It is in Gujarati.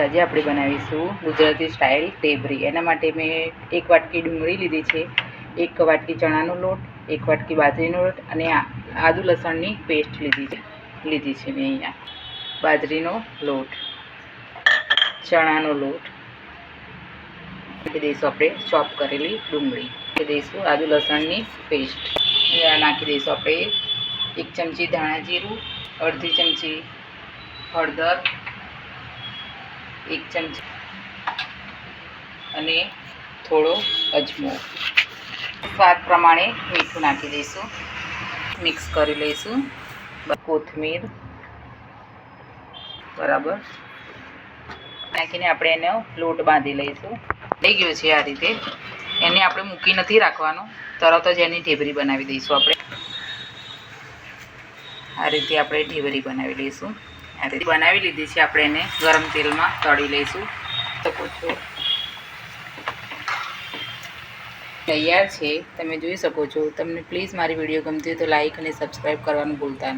આજે આપણે બનાવીશું ગુજરાતી સ્ટાઇલ ઢેબરી। એના માટે મેં 1 વાટકી ડુંગળી લીધી છે, 1 વાટકી ચણાનો લોટ, 1 વાટકી બાજરીનો લોટ અને આદુ લસણની પેસ્ટ લીધી છે મેં અહીંયા। બાજરીનો લોટ, ચણાનો લોટ નાખી દઈશું આપણે, ચોપ કરેલી ડુંગળી નાખી દઈશું, આદુ લસણની પેસ્ટ નાખી દઈશું આપણે, 1 ચમચી ધાણા જીરું, અડધી ચમચી હળદર, 1 ચમચી અને થોડો અજમો, સ્વાદ પ્રમાણે મીઠું નાખી દઈશું, મિક્સ કરી લઈશું। કોથમીર બરાબર નાખીને આપણે એનો લોટ બાંધી લઈશું। થઈ ગયો છે આ રીતે, એને આપણે મૂકી નથી રાખવાનો, તરત જ એની ઢેબરી બનાવી દઈશું આપણે। આ રીતે આપણે ઢેબરી બનાવી લઈશું। આ રીતે બનાવી લીધી છે આપણે, એને ગરમ તેલમાં તળી લઈશું। શકો છો તૈયાર છે, તમે જોઈ શકો છો। તમને પ્લીઝ મારી વિડીયો ગમતી હોય તો લાઈક અને સબસ્ક્રાઈબ કરવાનું ભૂલતા નહીં।